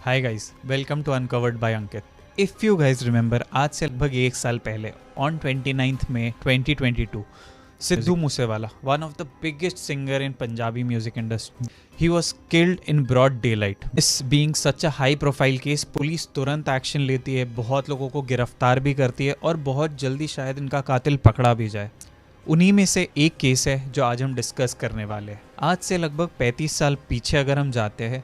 Hi guys, welcome to uncovered by Ankit. If you guys remember, आज से लगभग एक साल पहले on 29 May 2022 Sidhu Moosewala, one of the biggest singer in Punjabi music industry, he was killed in broad daylight. इस being such a high profile case, police तुरंत action लेती है, बहुत लोगों को गिरफ्तार भी करती है और बहुत जल्दी शायद इनका कातिल पकड़ा भी जाए। उन्हीं में से एक केस है जो आज हम डिस्कस करने वाले हैं। आज से लगभग 35 साल पीछे अगर हम जाते हैं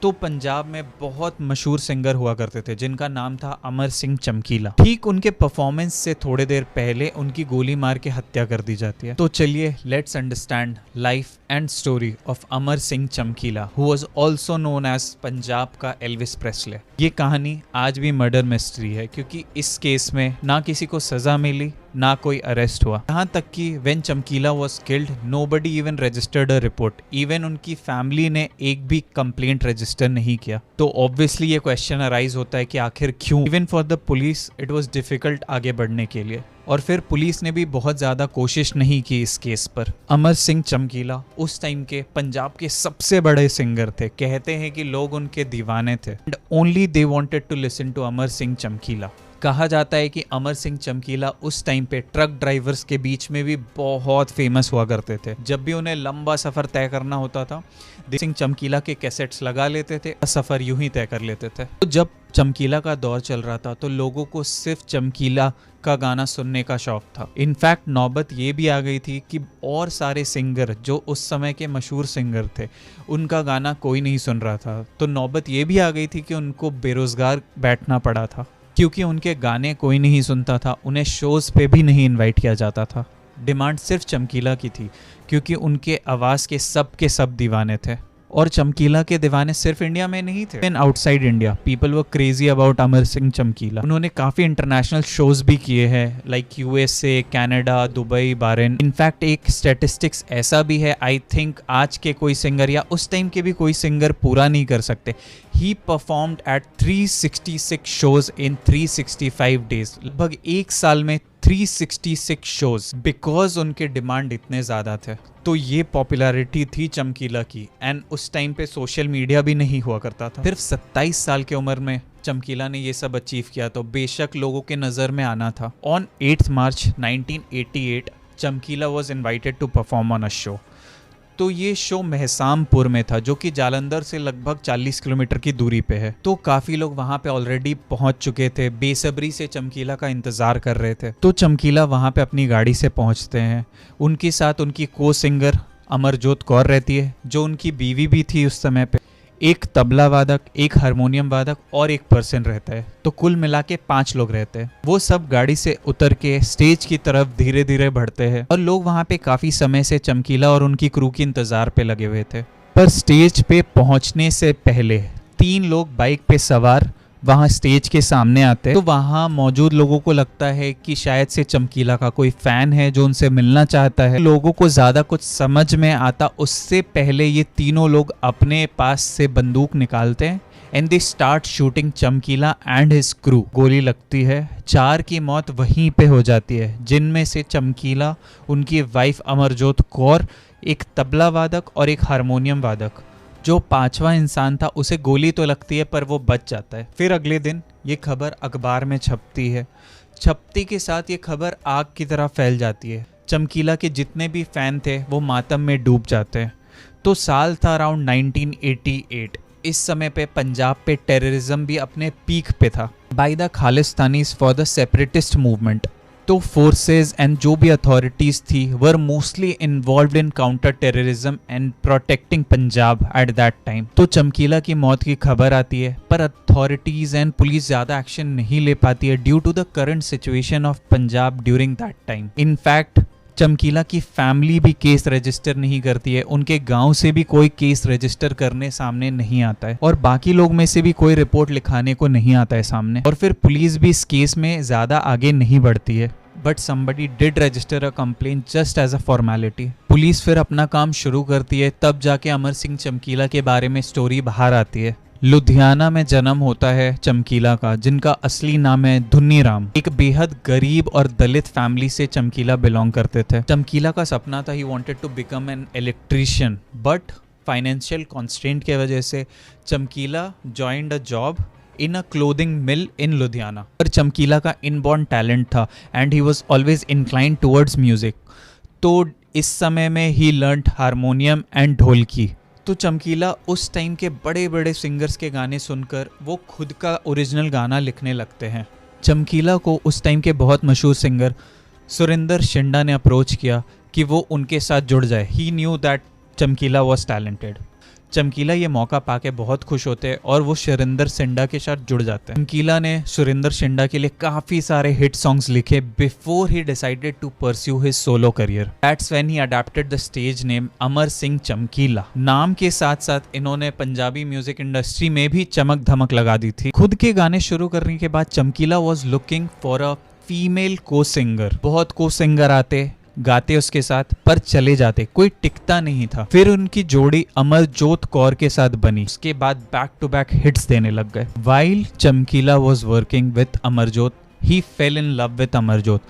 तो पंजाब में बहुत मशहूर सिंगर हुआ करते थे जिनका नाम था अमर सिंह चमकीला। ठीक उनके परफॉर्मेंस से थोड़ी देर पहले उनकी गोली मार के हत्या कर दी जाती है। तो चलिए let's understand life and story of Amar Singh Chamkila, who was also known as Punjab का एल्विस प्रेस्ले। ये कहानी आज भी मर्डर मिस्ट्री है क्योंकि इस केस में ना किसी को सजा मिली ना कोई अरेस्ट हुआ। यहाँ तक कि व्हेन चमकीला was killed nobody even registered a report. Even उनकी फैमिली ने एक भी कंप्लेंट रजिस्टर नहीं किया। तो ऑब्वियसली ये क्वेश्चन अराइज होता है कि आखिर क्यों। Even for the police it was difficult आगे बढ़ने के लिए, और फिर पुलिस ने भी बहुत ज्यादा कोशिश नहीं की इस केस पर। अमर सिंह चमकीला उस टाइम के पंजाब के सबसे बड़े सिंगर थे। कहते हैं कि लोग उनके दीवाने थे and only they wanted to listen to Amar Singh Chamkila. कहा जाता है कि अमर सिंह चमकीला उस टाइम पे ट्रक ड्राइवर्स के बीच में भी बहुत फेमस हुआ करते थे। जब भी उन्हें लंबा सफ़र तय करना होता था, सिंह चमकीला के कैसेट्स लगा लेते थे, सफ़र यूं ही तय कर लेते थे। तो जब चमकीला का दौर चल रहा था तो लोगों को सिर्फ चमकीला का गाना सुनने का शौक था। इनफैक्ट नौबत ये भी आ गई थी कि और सारे सिंगर जो उस समय के मशहूर सिंगर थे उनका गाना कोई नहीं सुन रहा था। तो नौबत ये भी आ गई थी कि उनको बेरोज़गार बैठना पड़ा था क्योंकि उनके गाने कोई नहीं सुनता था, उन्हें शोज़ पे भी नहीं इनवाइट किया जाता था। डिमांड सिर्फ चमकीला की थी क्योंकि उनके आवाज़ के सब दीवाने थे। और चमकीला के दीवाने सिर्फ इंडिया में नहीं थे, in outside India people were crazy about Amar Singh Chamkila. उन्होंने काफ़ी इंटरनेशनल शोज़ भी किए हैं, like USA, Canada, Dubai, Bahrain. In fact एक स्टैटिस्टिक्स ऐसा भी है, आई थिंक आज के कोई सिंगर या उस टाइम के भी कोई सिंगर पूरा नहीं कर सकते। ही performed eight 366 shows in 365 days. लगभग एक साल में 366 शोज, बिकॉज उनके डिमांड इतने ज़्यादा थे। तो ये पॉपुलैरिटी थी चमकीला की। एंड उस टाइम पे सोशल मीडिया भी नहीं हुआ करता था। सिर्फ 27 साल की उम्र में चमकीला ने ये सब अचीव किया तो बेशक लोगों के नज़र में आना था। On 8 March 1988 Chamkila was invited to perform on a show. तो ये शो महसामपुर में था जो कि जालंधर से लगभग 40 किलोमीटर की दूरी पे है। तो काफ़ी लोग वहाँ पे ऑलरेडी पहुँच चुके थे, बेसब्री से चमकीला का इंतज़ार कर रहे थे। तो चमकीला वहाँ पे अपनी गाड़ी से पहुँचते हैं। उनके साथ उनकी को सिंगर अमरजोत कौर रहती है जो उनकी बीवी भी थी उस समय पे। एक तबला वादक, एक हारमोनियम वादक और एक पर्सन रहता है। तो कुल मिला के 5 लोग रहते हैं। वो सब गाड़ी से उतर के स्टेज की तरफ धीरे धीरे बढ़ते हैं और लोग वहाँ पे काफ़ी समय से चमकीला और उनकी क्रू के इंतज़ार पे लगे हुए थे। पर स्टेज पे पहुँचने से पहले 3 लोग बाइक पे सवार वहाँ स्टेज के सामने आते हैं। तो वहाँ मौजूद लोगों को लगता है कि शायद से चमकीला का कोई फ़ैन है जो उनसे मिलना चाहता है। लोगों को ज़्यादा कुछ समझ में आता उससे पहले ये तीनों लोग अपने पास से बंदूक निकालते हैं एंड दे स्टार्ट शूटिंग चमकीला एंड हिज क्रू। गोली लगती है, 4 की मौत वहीं पे हो जाती है, जिनमें से चमकीला, उनकी वाइफ अमरजोत कौर, एक तबला वादक और एक हारमोनियम वादक। जो 5वां इंसान था उसे गोली तो लगती है पर वो बच जाता है। फिर अगले दिन ये खबर अखबार में छपती है। छपती के साथ ये खबर आग की तरह फैल जाती है। चमकीला के जितने भी फ़ैन थे वो मातम में डूब जाते हैं। तो साल था अराउंड 1988। इस समय पे पंजाब पे टेररिज्म भी अपने पीक पे था by the Khalistanis for the separatist movement. तो फोर्सेस एंड जो भी अथॉरिटीज़ थी were mostly involved in counter terrorism and protecting Punjab at that time. तो चमकीला की मौत की खबर आती है पर अथॉरिटीज़ एंड पुलिस ज़्यादा एक्शन नहीं ले पाती है due to the current situation of Punjab during that time. In fact Chamkila की फैमिली भी केस रजिस्टर नहीं करती है, उनके गांव से भी कोई केस रजिस्टर करने सामने नहीं आता है और बाकी लोग में से भी कोई रिपोर्ट लिखाने को नहीं आता है सामने। और फिर पुलिस भी इस केस में ज़्यादा आगे नहीं बढ़ती है। But somebody did register a complaint just as a formality। Police फिर अपना काम शुरू करती है, तब जाके अमर सिंह चमकीला के बारे में स्टोरी बाहर आती है। लुधियाना में जन्म होता है चमकीला का, जिनका असली नाम है धुन्नी राम। एक बेहद गरीब और दलित फैमिली से चमकीला बिलोंग करते थे। चमकीला का सपना था he wanted to become an electrician, but financial constraint के वजह से Chamkila joined a job in a clothing mill in Ludhiana. पर चमकीला का इनबॉर्न टैलेंट था and he was always inclined towards music. तो इस समय में he learned harmonium and dholki. तो चमकीला उस टाइम के बड़े बड़े सिंगर्स के गाने सुनकर वो खुद का ओरिजिनल गाना लिखने लगते हैं। चमकीला को उस टाइम के बहुत मशहूर सिंगर सुरिंदर शिंडा ने अप्रोच किया कि वो उनके साथ जुड़ जाए। ही न्यू दैट चमकीला वॉज टैलेंटेड। चमकीला ये मौका पाके बहुत खुश होते हैं और वो सुरिंदर शिंडा के साथ जुड़ जाते हैं। चमकीला ने सुरिंदर शिंडा के लिए काफ़ी सारे हिट सॉन्ग्स लिखे before he decided to pursue his solo career. That's when he adopted the stage name Amar Singh Chamkila. नाम के साथ साथ इन्होंने पंजाबी म्यूजिक इंडस्ट्री में भी चमक धमक लगा दी थी। खुद के गाने शुरू करने के बाद चमकीला was looking for a female को सिंगर। बहुत को सिंगर आते गाते उसके साथ पर चले जाते, कोई टिकता नहीं था। फिर उनकी जोड़ी अमरजोत कौर के साथ बनी। उसके बाद बैक टू बैक हिट्स देने लग गए। वाइल चमकीला was working with Amarjot he fail in love with Amarjot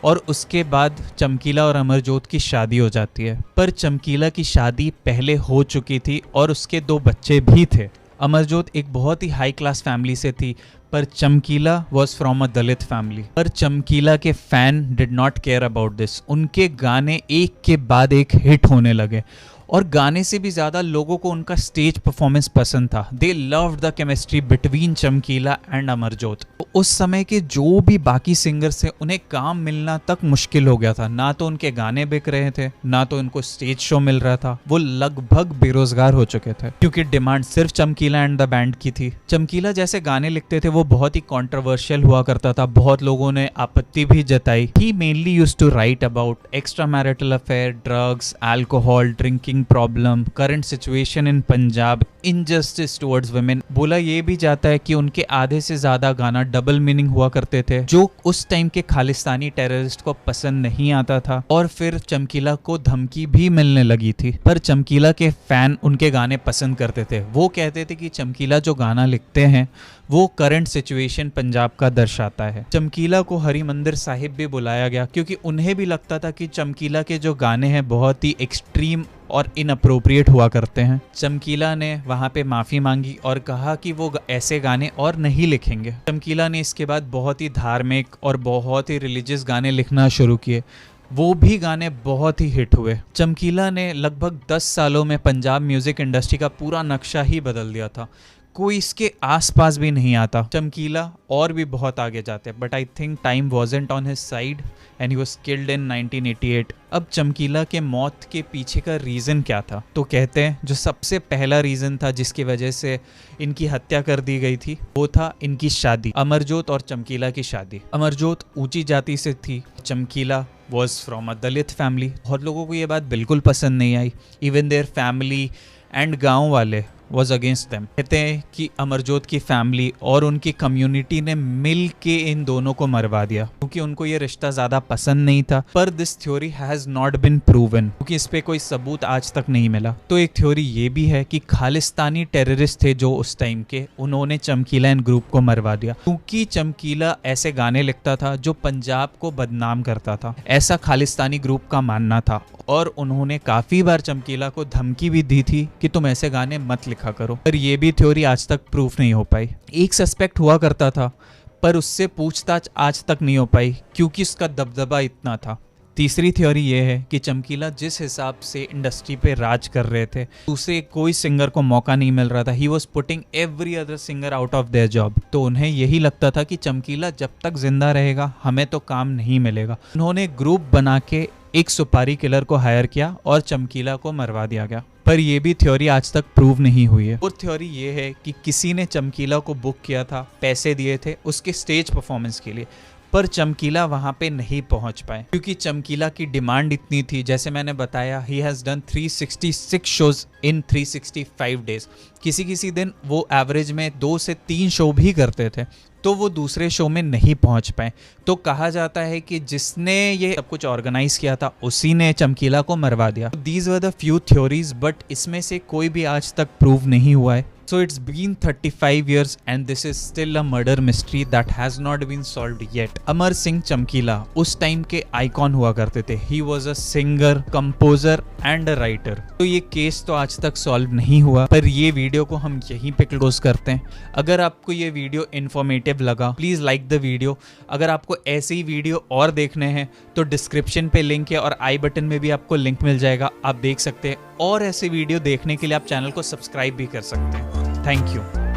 और उसके बाद चमकीला और अमरजोत की शादी हो जाती है। पर चमकीला की शादी पहले हो चुकी थी और उसके 2 बच्चे भी थे। अमरजोत एक बहुत ही हाई क्लास फैमिली से थी पर चमकीला was from a Dalit family. पर चमकीला के fan did not care about this. उनके गाने एक के बाद एक हिट होने लगे और गाने से भी ज़्यादा लोगों को उनका स्टेज परफॉर्मेंस पसंद था। They loved the chemistry between चमकीला एंड अमरजोत। उस समय के जो भी बाकी सिंगर्स थे उन्हें काम मिलना तक मुश्किल हो गया था। ना तो उनके गाने बिक रहे थे, ना तो उनको स्टेज शो मिल रहा था। वो लगभग बेरोजगार हो चुके थे क्योंकि डिमांड सिर्फ चमकीला एंड द बैंड की थी। चमकीला जैसे गाने लिखते थे वो बहुत ही कॉन्ट्रोवर्शियल हुआ करता था। बहुत लोगों ने आपत्ति भी जताई। He mainly used to write about extra marital affair, drugs, alcohol, drinking problem, current situation in Punjab, injustice towards women. बोला ये भी जाता है कि उनके आधे से ज्यादा गाना डबल मीनिंग हुआ करते थे जो उस टाइम के खालिस्तानी टेररिस्ट को पसंद नहीं आता था। और फिर चमकीला को धमकी भी मिलने लगी थी। पर चमकीला के फैन उनके गाने पसंद करते थे। वो कहते थे कि चमकीला जो गाना लिखते हैं वो करंट सिचुएशन पंजाब का दर्शाता है। चमकीला को हरिमंदिर साहिब भी बुलाया गया क्योंकि उन्हें भी लगता था कि चमकीला के जो गाने हैं बहुत ही एक्सट्रीम और इनअप्रोप्रिएट हुआ करते हैं। चमकीला ने वहाँ पे माफ़ी मांगी और कहा कि वो ऐसे गाने और नहीं लिखेंगे। चमकीला ने इसके बाद बहुत ही धार्मिक और बहुत ही रिलीजियस गाने लिखना शुरू किए। वो भी गाने बहुत ही हिट हुए। चमकीला ने लगभग 10 सालों में पंजाब म्यूजिक इंडस्ट्री का पूरा नक्शा ही बदल दिया था। कोई इसके आसपास भी नहीं आता। चमकीला और भी बहुत आगे जाते but I think time wasn't on his side and he was killed in 1988। अब चमकीला के मौत के पीछे का रीज़न क्या था? तो कहते हैं जो सबसे पहला रीज़न था जिसकी वजह से इनकी हत्या कर दी गई थी वो था इनकी शादी, अमरजोत और चमकीला की शादी। अमरजोत ऊंची जाति से थी, चमकीला was from a Dalit family. बहुत लोगों को ये बात बिल्कुल पसंद नहीं आई। इवन देयर फैमिली एंड गाँव वाले वॉज अगेंस्ट देम। कहते हैं कि अमरजोत की फैमिली और उनकी कम्युनिटी ने मिल के इन दोनों को मरवा दिया क्योंकि उनको ये रिश्ता ज़्यादा पसंद नहीं था। पर this theory has not been proven क्योंकि इस पे कोई सबूत आज तक नहीं मिला। तो एक थ्योरी ये भी है कि खालिस्तानी टेररिस्ट थे जो उस टाइम के, उन्होंने चमकीला एंड ग्रुप को मरवा दिया क्योंकि चमकीला ऐसे गाने लिखता था जो पंजाब को बदनाम करता था। ऐसा खालिस्तानी ग्रुप का मानना था और उन्होंने काफ़ी बार चमकीला को धमकी भी दी थी कि तुम ऐसे गाने मत लिखा करो। पर ये भी थ्योरी आज तक प्रूफ नहीं हो पाई। एक सस्पेक्ट हुआ करता था पर उससे पूछताछ आज तक नहीं हो पाई क्योंकि उसका दबदबा इतना था। तीसरी थ्योरी ये है कि चमकीला जिस हिसाब से इंडस्ट्री पे राज कर रहे थे दूसरे कोई सिंगर को मौका नहीं मिल रहा था। He was putting every other singer out of their job. तो उन्हें यही लगता था कि चमकीला जब तक जिंदा रहेगा हमें तो काम नहीं मिलेगा। उन्होंने ग्रुप बना के एक सुपारी किलर को हायर किया और चमकीला को मरवा दिया गया। पर यह भी थ्योरी आज तक प्रूव नहीं हुई है। और थ्योरी ये है कि किसी ने चमकीला को बुक किया था, पैसे दिए थे उसके स्टेज परफॉर्मेंस के लिए, पर चमकीला वहां पे नहीं पहुंच पाए क्योंकि चमकीला की डिमांड इतनी थी। जैसे मैंने बताया he has done 366 shows in 365 days. किसी दिन वो एवरेज में 2 से 3 शो भी करते थे तो वो दूसरे शो में नहीं पहुंच पाए। तो कहा जाता है कि जिसने ये सब कुछ ऑर्गेनाइज किया था उसी ने चमकीला को मरवा दिया। These were the few theories but इसमें से कोई भी आज तक प्रूव नहीं हुआ है। So it's been 35 years and this is still a murder mystery that has not been solved yet. अमर सिंह चमकीला उस टाइम के आइकॉन हुआ करते थे. He was a singer, composer and a writer. तो ये केस तो आज तक सॉल्व नहीं हुआ, पर ये वीडियो को हम यहीं पे क्लोज करते हैं. अगर आपको ये वीडियो इन्फॉर्मेटिव लगा, प्लीज लाइक द वीडियो. अगर आपको ऐसे ही वीडियो और देखने हैं तो डिस्क्रिप्शन पे लिंक है और आई बटन में भी आपको लिंक मिल जाएगा, आप देख सकते हैं. और ऐसे वीडियो देखने के लिए आप चैनल को सब्सक्राइब भी कर सकते हैं. Thank you.